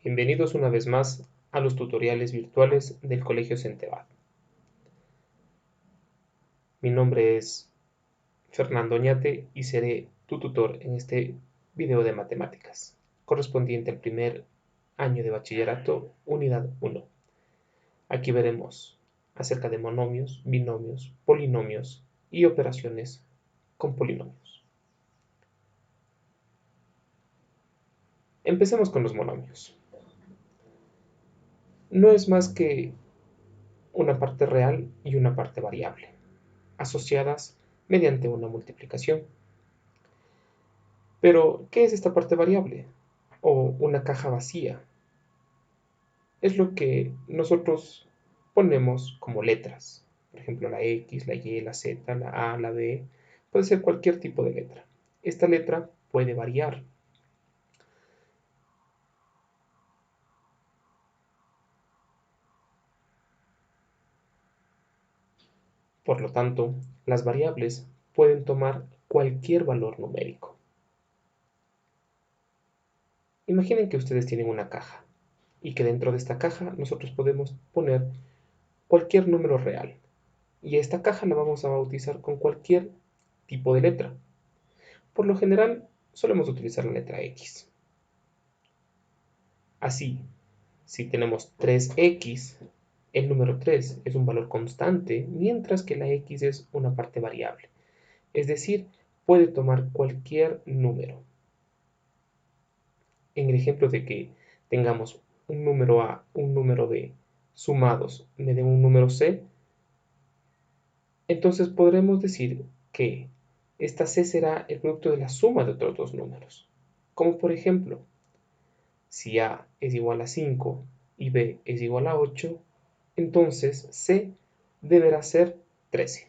Bienvenidos una vez más a los tutoriales virtuales del Colegio Centevad. Mi nombre es Fernando Oñate y seré tu tutor en este video de matemáticas, correspondiente al primer año de bachillerato, unidad 1. Aquí veremos acerca de monomios, binomios, polinomios y operaciones con polinomios. Empecemos con los monomios. No es más que una parte real y una parte variable, asociadas mediante una multiplicación. Pero, ¿qué es esta parte variable? O una caja vacía. Es lo que nosotros ponemos como letras. Por ejemplo, la X, la Y, la Z, la A, la B. Puede ser cualquier tipo de letra. Esta letra puede variar. Por lo tanto, las variables pueden tomar cualquier valor numérico. Imaginen que ustedes tienen una caja y que dentro de esta caja nosotros podemos poner cualquier número real. Y a esta caja la vamos a bautizar con cualquier tipo de letra. Por lo general, solemos utilizar la letra X. Así, si tenemos 3x, el número 3 es un valor constante, mientras que la x es una parte variable. Es decir, puede tomar cualquier número. En el ejemplo de que tengamos un número A, un número B, sumados me den un número C, entonces podremos decir que esta C será el producto de la suma de otros dos números. Como por ejemplo, si A es igual a 5 y B es igual a 8, entonces C deberá ser 13.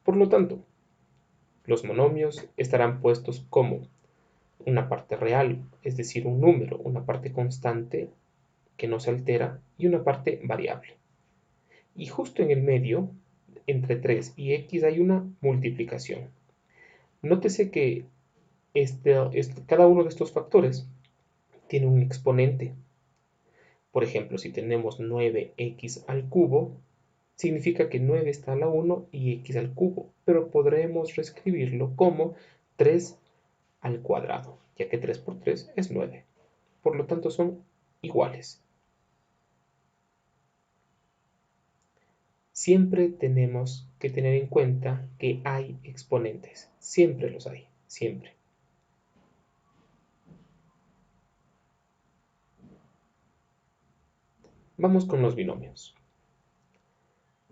Por lo tanto, los monomios estarán puestos como una parte real, es decir, un número, una parte constante que no se altera y una parte variable. Y justo en el medio, entre 3 y x, hay una multiplicación. Nótese que cada uno de estos factores tiene un exponente. Por ejemplo, si tenemos 9x al cubo, significa que 9 está a la 1 y x al cubo, pero podremos reescribirlo como 3 al cuadrado, ya que 3 por 3 es 9. Por lo tanto, son iguales. Siempre tenemos que tener en cuenta que hay exponentes. Siempre los hay, siempre. Vamos con los binomios.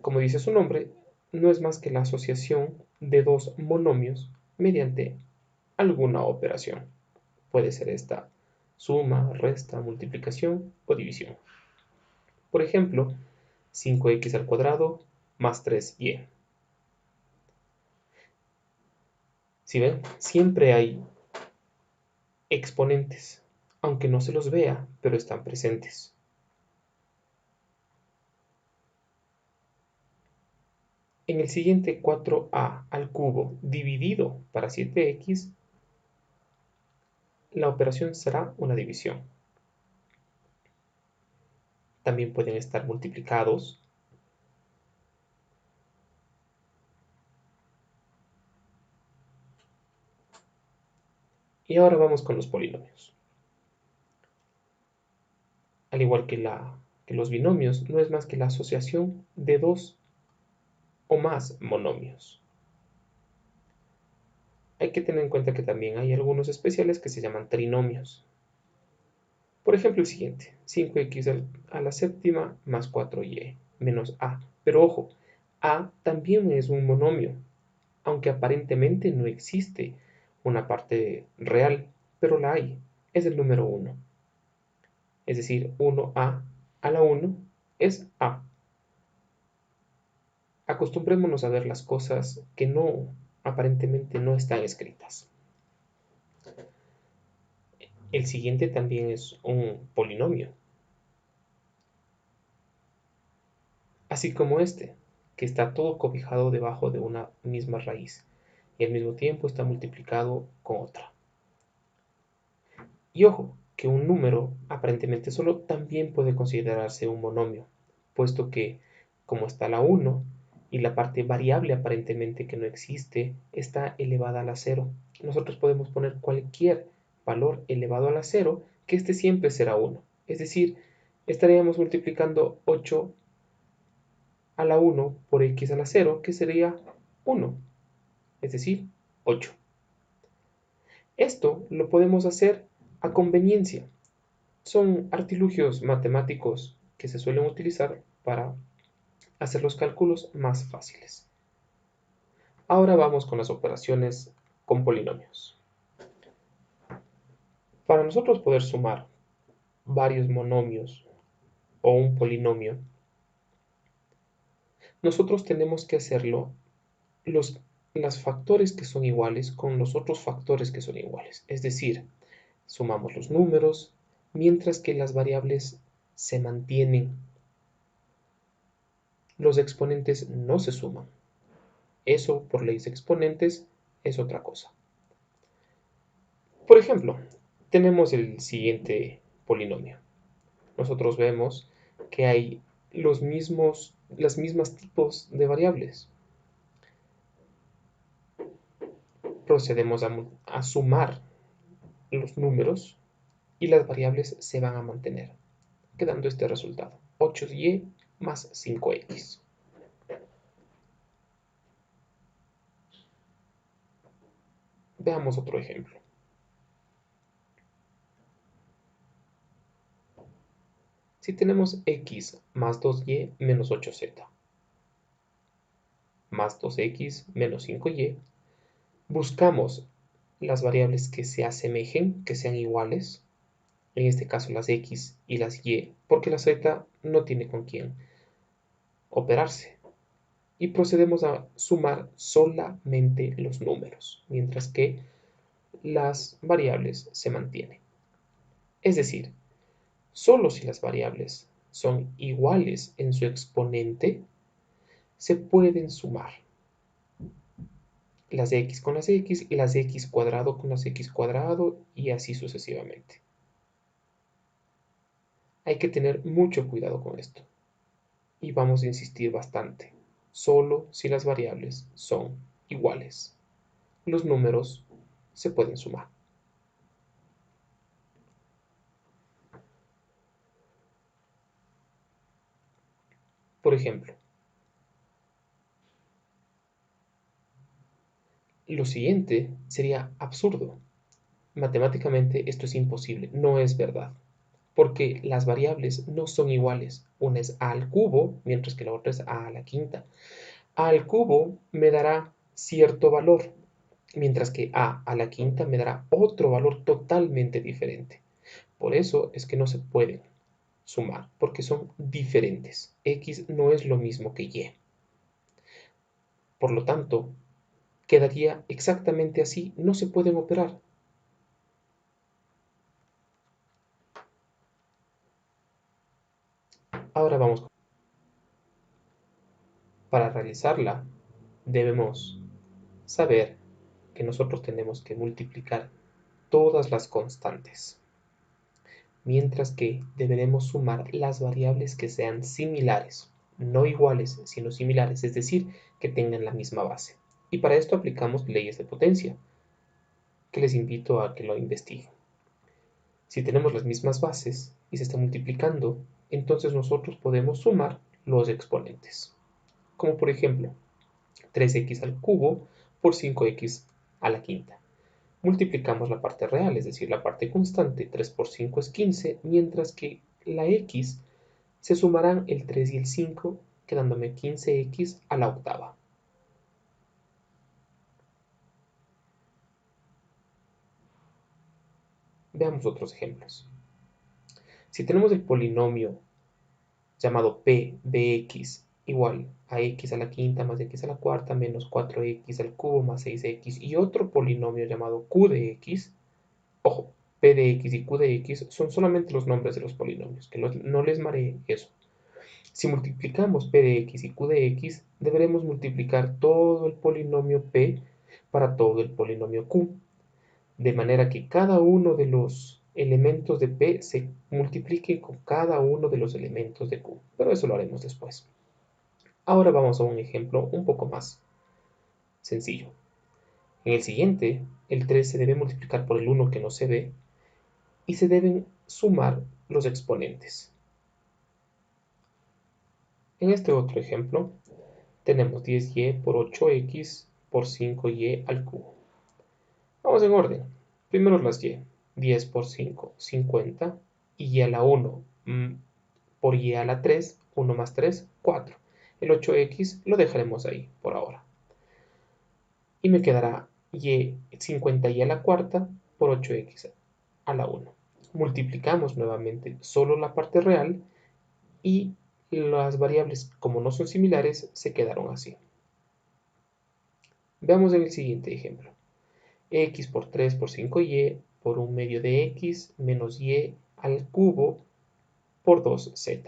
Como dice su nombre, no es más que la asociación de dos monomios mediante alguna operación. Puede ser esta suma, resta, multiplicación o división. Por ejemplo, 5x al cuadrado más 3y. Si ven, siempre hay exponentes, aunque no se los vea, pero están presentes. En el siguiente 4a al cubo dividido para 7x, la operación será una división. También pueden estar multiplicados. Y ahora vamos con los polinomios. Al igual que los binomios, no es más que la asociación de dos o más monomios. Hay que tener en cuenta que también hay algunos especiales que se llaman trinomios. Por ejemplo, el siguiente, 5x a la séptima más 4y menos a. Pero ojo, a también es un monomio, aunque aparentemente no existe una parte real, pero la hay, es el número 1. Es decir, 1a a la 1 es a. Acostumbrémonos a ver las cosas que aparentemente no están escritas. El siguiente también es un polinomio. así como este, que está todo cobijado debajo de una misma raíz y al mismo tiempo está multiplicado con otra. Y ojo, que un número aparentemente solo también puede considerarse un monomio, puesto que, como está la 1 y la parte variable aparentemente que no existe está elevada a la 0, nosotros podemos poner cualquier valor elevado a la 0, que este siempre será 1. Es decir, estaríamos multiplicando 8 a la 1 por x a la 0, que sería 1, es decir, 8. Esto lo podemos hacer a conveniencia. Son artilugios matemáticos que se suelen utilizar para hacer los cálculos más fáciles. Ahora vamos con las operaciones con polinomios. Para nosotros poder sumar varios monomios o un polinomio, nosotros tenemos que hacerlo los factores que son iguales con los otros factores que son iguales. Es decir, sumamos los números mientras que las variables se mantienen. Los exponentes no se suman. Eso, por leyes de exponentes, es otra cosa. Por ejemplo, tenemos el siguiente polinomio. Nosotros vemos que hay las mismas tipos de variables. Procedemos a sumar los números y las variables se van a mantener, quedando este resultado, 8y más 5x. Veamos otro ejemplo. Si tenemos x más 2y menos 8z, más 2x menos 5y, buscamos las variables que se asemejen, que sean iguales, en este caso las x y las y, porque la z no tiene con quién operarse. Y procedemos a sumar solamente los números, mientras que las variables se mantienen. Es decir, solo si las variables son iguales en su exponente, se pueden sumar las x con las x y las x cuadrado con las x cuadrado y así sucesivamente. Hay que tener mucho cuidado con esto y vamos a insistir bastante, solo si las variables son iguales. Los números se pueden sumar. Por ejemplo, lo siguiente sería absurdo. Matemáticamente esto es imposible, no es verdad, porque las variables no son iguales. Una es a al cubo, mientras que la otra es a la quinta. A al cubo me dará cierto valor, mientras que a la quinta me dará otro valor totalmente diferente. Por eso es que no se pueden sumar, porque son diferentes. X no es lo mismo que Y. Por lo tanto, quedaría exactamente así, no se pueden operar. Ahora vamos. Para realizarla, debemos saber que nosotros tenemos que multiplicar todas las constantes, mientras que deberemos sumar las variables que sean similares, no iguales, sino similares, es decir, que tengan la misma base. Y para esto aplicamos leyes de potencia, que les invito a que lo investiguen. Si tenemos las mismas bases y se está multiplicando, entonces nosotros podemos sumar los exponentes. Como por ejemplo, 3x al cubo por 5x a la quinta. Multiplicamos la parte real, es decir, la parte constante, 3 por 5 es 15, mientras que la x se sumarán el 3 y el 5, quedándome 15x a la octava. Veamos otros ejemplos. Si tenemos el polinomio llamado p de x igual a x a la quinta más x a la cuarta menos 4x al cubo más 6x y otro polinomio llamado q de x, ojo, p de x y q de x son solamente los nombres de los polinomios, que no les maree eso. Si multiplicamos p de x y q de x, deberemos multiplicar todo el polinomio p para todo el polinomio q, de manera que cada uno de los elementos de p se multiplique con cada uno de los elementos de q, pero eso lo haremos después. Ahora vamos a un ejemplo un poco más sencillo. En el siguiente, el 3 se debe multiplicar por el 1 que no se ve y se deben sumar los exponentes. En este otro ejemplo, tenemos 10y por 8x por 5y al cubo. Vamos en orden. Primero las y. 10 por 5, 50. Y a la 1 por y a la 3, 1 más 3, 4. El 8x lo dejaremos ahí por ahora. Y me quedará y 50y a la cuarta por 8x a la 1. Multiplicamos nuevamente solo la parte real y las variables, como no son similares, se quedaron así. Veamos en el siguiente ejemplo. X por 3 por 5y por 1 medio de x menos y al cubo por 2z.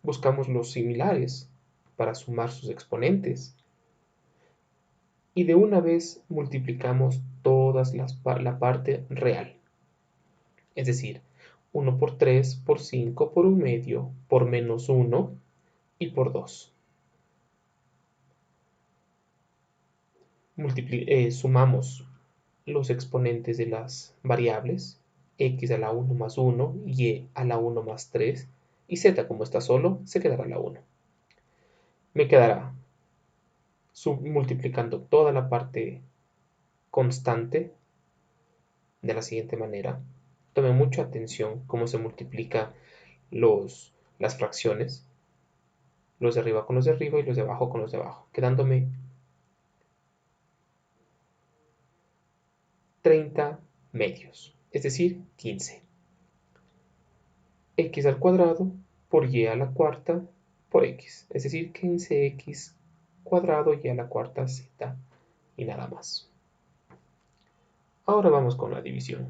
Buscamos los similares para sumar sus exponentes. Y de una vez multiplicamos todas la parte real. Es decir, 1 por 3 por 5 por 1 medio por menos 1 y por 2. Sumamos los exponentes de las variables, x a la 1 más 1, y a la 1 más 3, y z como está solo, se quedará a la 1. Me quedará multiplicando toda la parte constante de la siguiente manera. Tomen mucha atención cómo se multiplica las fracciones, los de arriba con los de arriba y los de abajo con los de abajo, quedándome 30 medios, es decir, 15. X al cuadrado por y a la cuarta por x, es decir, 15x cuadrado y a la cuarta z y nada más. Ahora vamos con la división.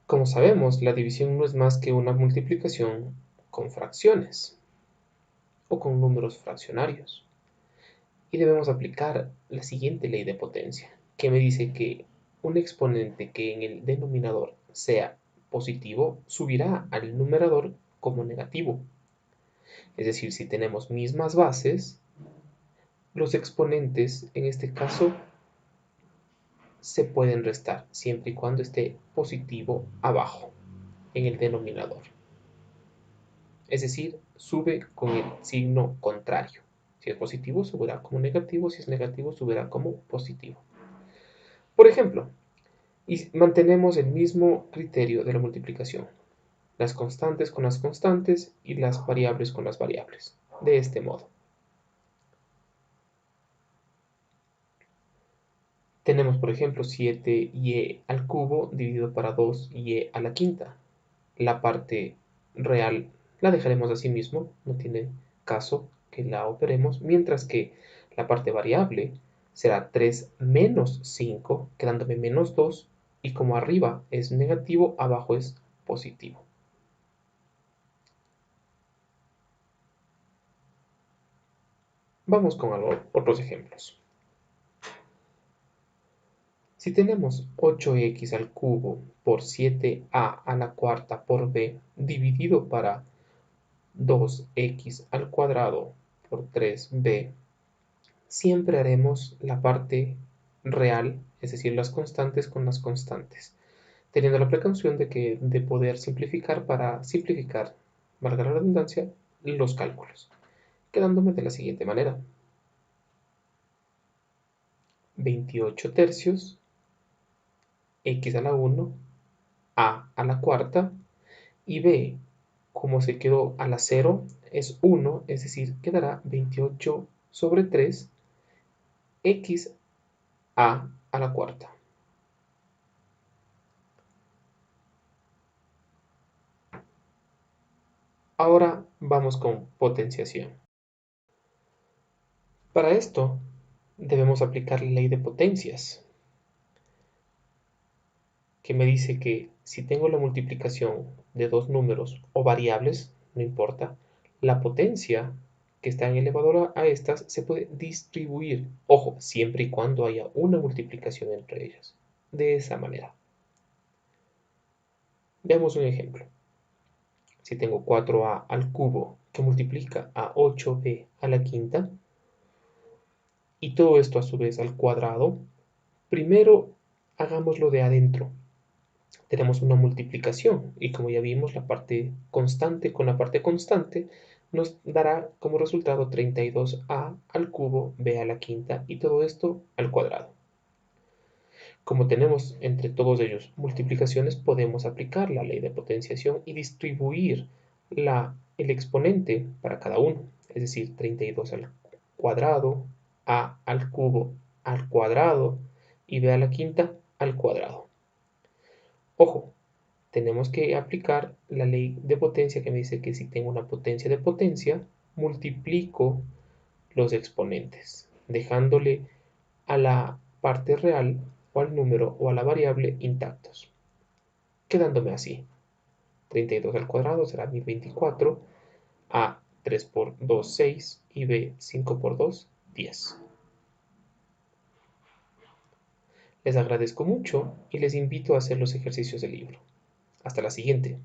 Como sabemos, la división no es más que una multiplicación con fracciones o con números fraccionarios. Y debemos aplicar la siguiente ley de potencia, que me dice que un exponente que en el denominador sea positivo subirá al numerador como negativo. Es decir, si tenemos mismas bases, los exponentes en este caso se pueden restar siempre y cuando esté positivo abajo en el denominador. Es decir, sube con el signo contrario. Si es positivo, subirá como negativo. Si es negativo, subirá como positivo. Por ejemplo, y mantenemos el mismo criterio de la multiplicación. Las constantes con las constantes y las variables con las variables. De este modo. Tenemos, por ejemplo, 7y al cubo dividido para 2y a la quinta. La parte real la dejaremos así mismo, no tiene caso que la operemos, mientras que la parte variable será 3 menos 5, quedándome menos 2, y como arriba es negativo, abajo es positivo. Vamos con otros ejemplos. Si tenemos 8x al cubo por 7a a la cuarta por b dividido para 2x al cuadrado por 3b, siempre haremos la parte real, es decir, las constantes con las constantes, teniendo la precaución de poder simplificar para simplificar, valga la redundancia, los cálculos, quedándome de la siguiente manera. 28 tercios, x a la 1, a la cuarta, y b, como se quedó a la 0, es 1, es decir, quedará 28 sobre 3, x a la cuarta. Ahora vamos con potenciación. Para esto debemos aplicar la ley de potencias, que me dice que si tengo la multiplicación de dos números o variables, no importa, la potencia que está en elevador a estas se puede distribuir, ojo, siempre y cuando haya una multiplicación entre ellas, de esa manera. Veamos un ejemplo. Si tengo 4a al cubo que multiplica a 8b a la quinta, y todo esto a su vez al cuadrado, primero hagámoslo de adentro. Tenemos una multiplicación y como ya vimos, la parte constante con la parte constante nos dará como resultado 32a al cubo b a la quinta y todo esto al cuadrado. Como tenemos entre todos ellos multiplicaciones, podemos aplicar la ley de potenciación y distribuir el exponente para cada uno, es decir, 32 al cuadrado, a al cubo al cuadrado y b a la quinta al cuadrado. Ojo, tenemos que aplicar la ley de potencia que me dice que si tengo una potencia de potencia, multiplico los exponentes, dejándole a la parte real o al número o a la variable intactos, quedándome así. 32 al cuadrado será mi 24, a 3 por 2, 6 y b 5 por 2, 10. Les agradezco mucho y les invito a hacer los ejercicios del libro. Hasta la siguiente.